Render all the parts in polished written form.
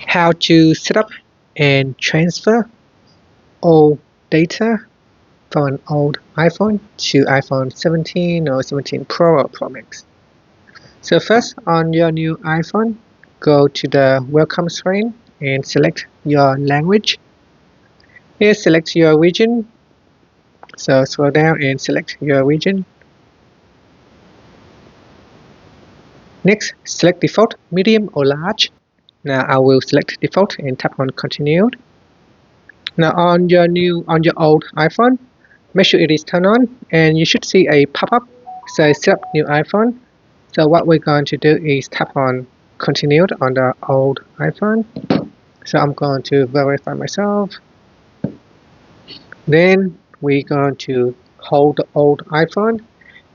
How to set up and transfer old data from an old iPhone to iPhone 17 or 17 Pro or Pro Max. So first, on your new iPhone, go to the welcome screen and select your language. Here, select your region. So scroll down and select your region. Next, select default, medium or large. Now I will select default and tap on continue. Now on your old iPhone, make sure it is turned on and you should see a pop-up says set up new iPhone. So what we're going to do is tap on continue on the old iPhone. So I'm going to verify myself. Then we're going to hold the old iPhone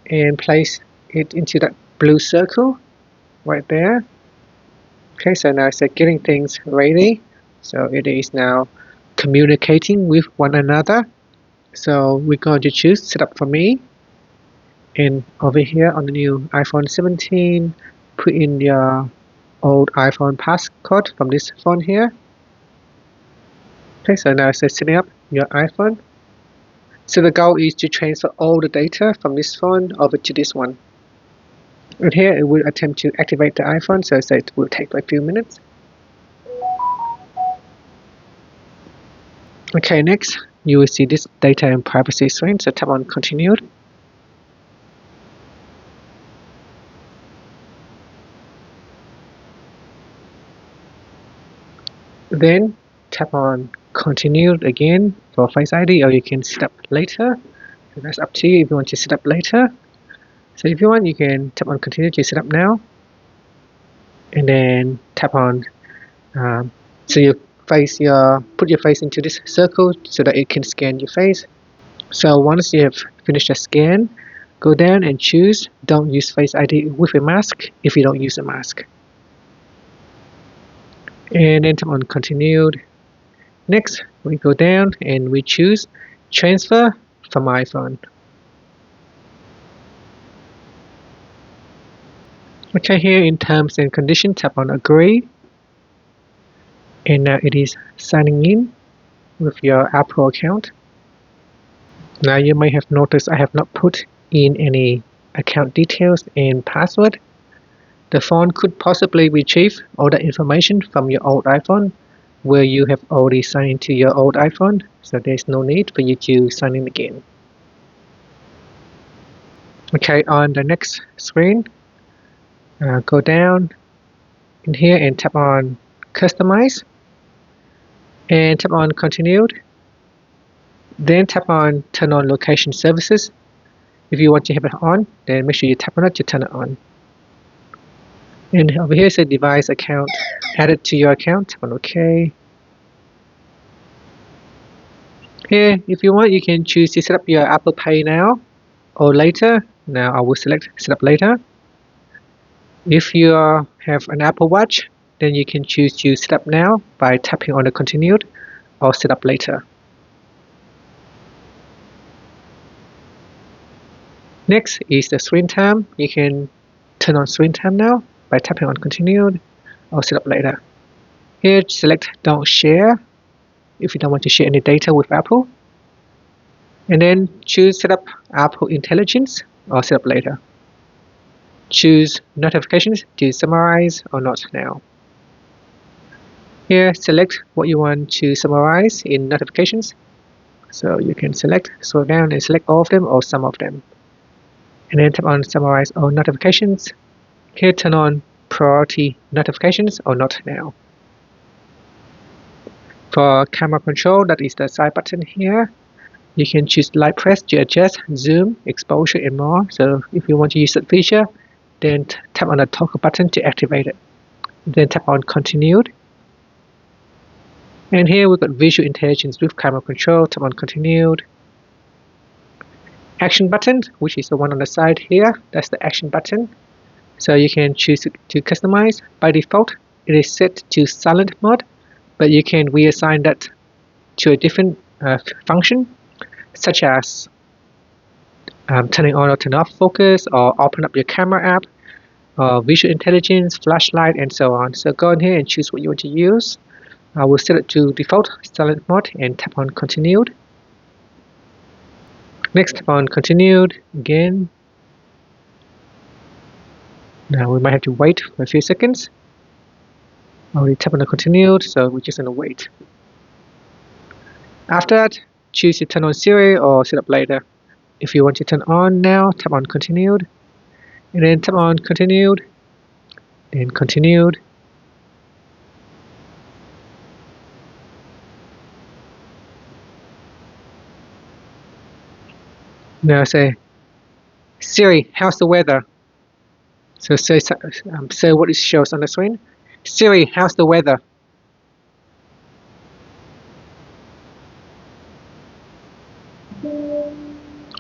and place it into that blue circle right there. Okay, so now it's getting things ready. So it is now communicating with one another. So we're going to choose set up for me. And over here on the new iPhone 17, put in your old iPhone passcode from this phone here. Okay, so now it says setting up your iPhone. So the goal is to transfer all the data from this phone over to this one. And here it will attempt to activate the iPhone, so it will take a few minutes. Okay, next you will see this data and privacy screen, so tap on continue. Then tap on continue again for Face ID, or you can set up later. So that's up to you if you want to set up later. So if you want, you can tap on continue to set up now, and then tap on so you put your face into this circle so that it can scan your face. So once you have finished the scan, go down and choose don't use Face ID with a mask if you don't use a mask. And then tap on continued. Next, we go down and we choose transfer from iPhone. Okay, here in terms and conditions, tap on agree. And now it is signing in with your Apple account. Now you may have noticed I have not put in any account details and password. The phone could possibly retrieve all the information from your old iPhone where you have already signed into your old iPhone, so there's no need for you to sign in again. Okay, on the next screen, go down in here and tap on customize and tap on continued. Then tap on turn on location services. If you want to have it on, then make sure you tap on it to turn it on. And over here say device account added to your account. Tap on OK. Here, if you want, you can choose to set up your Apple Pay now or later. Now I will select set up later. If you have an Apple Watch, then you can choose to set up now by tapping on the continued or set up later. Next is the screen time. You can turn on screen time now by tapping on continued or set up later. Here select don't share if you don't want to share any data with Apple. And then choose set up Apple Intelligence or set up later. Choose notifications to summarize or not now. Here select what you want to summarize in notifications. So you can select, scroll down and select all of them or some of them. And then tap on summarize all notifications. Here turn on priority notifications or not now. For camera control, that is the side button here. You can choose light press to adjust zoom, exposure and more. So if you want to use that feature, then tap on the toggle button to activate it. Then tap on continued. And here we've got visual intelligence with camera control. Tap on continued. Action button, which is the one on the side here, that's the action button. So you can choose to customize. By default, it is set to silent mode, but you can reassign that to a different function, such as turning on or turn off focus or open up your camera app. visual intelligence, flashlight, and so on. So go in here and choose what you want to use. I will set it to default silent mode and tap on continued. Next, tap on continued again. Now we might have to wait for a few seconds. I already tap on the continued, so we're just going to wait. After that, choose to turn on Siri or set up later. If you want to turn on now, tap on continued, and then tap on continued, then continued. Now say, Siri, how's the weather? So say what it shows on the screen. Siri, how's the weather?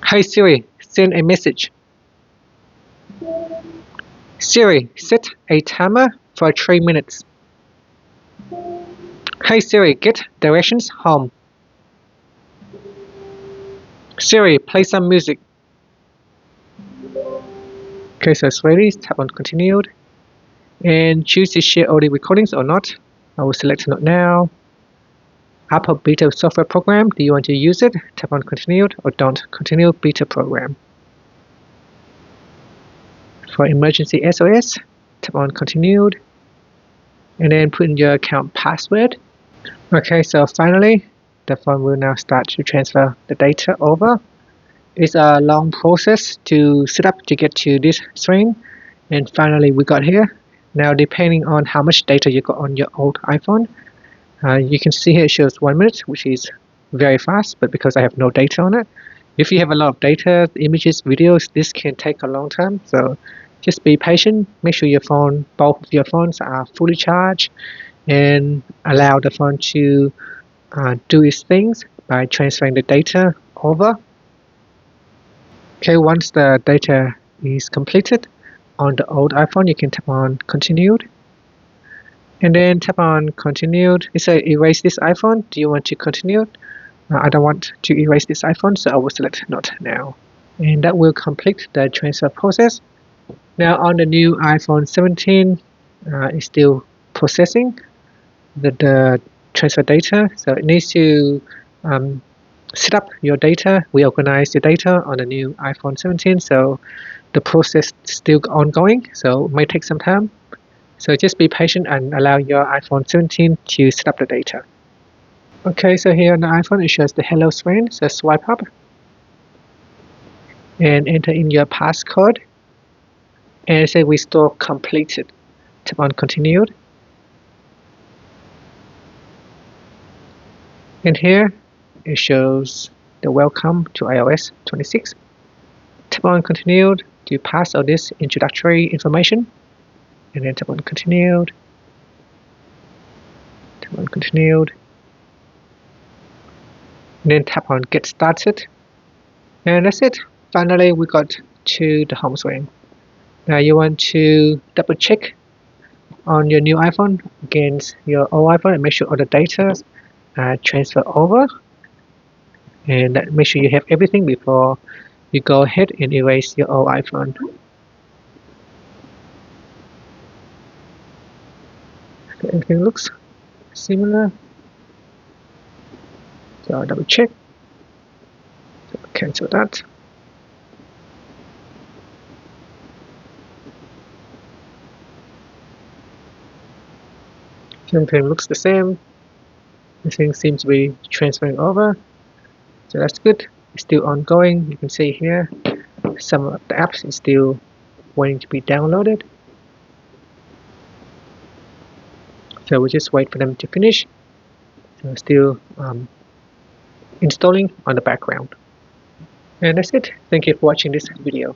Hey Siri, send a message. Siri, set a timer for 3 minutes. Hey Siri, get directions home. Siri, play some music. Okay, so it's ready. Tap on continued and choose to share audio recordings or not. I will select not now. Apple beta software program, do you want to use it? Tap on continued or don't. Continue beta program. For emergency SOS, tap on continued and then put in your account password. Okay, so finally the phone will now start to transfer the data over. It's a long process to set up to get to this screen, and finally we got here. Now depending on how much data you got on your old iPhone, you can see here it shows 1 minute, which is very fast, but because I have no data on it. If you have a lot of data, images, videos, this can take a long time, so just be patient. Make sure both of your phones are fully charged and allow the phone to do its things by transferring the data over. Okay, once the data is completed on the old iPhone, you can tap on continued and then tap on continued. It says erase this iPhone. Do you want to continue? I don't want to erase this iPhone, so I will select not now. And that will complete the transfer process. Now on the new iPhone 17, it's still processing the transfer data, so it needs to set up your data, reorganize your data on the new iPhone 17, so the process is still ongoing, so it might take some time. So just be patient and allow your iPhone 17 to set up the data. Okay, so here on the iPhone it shows the hello screen, so swipe up and enter in your passcode and say restore completed. Tap on continued. And here it shows the welcome to iOS 26. Tap on continued to pass all this introductory information and then tap on continued. Tap on continued. And then tap on get started. And that's it. Finally we got to the home screen. Now you want to double check on your new iPhone against your old iPhone and make sure all the data transfer over, and make sure you have everything before you go ahead and erase your old iPhone. Everything looks similar, so I'll double check. So cancel that. Everything looks the same. Everything seems to be transferring over, so that's good. It's still ongoing. You can see here some of the apps is still waiting to be downloaded, so we'll just wait for them to finish. So still installing on the background. And that's it. Thank you for watching this video.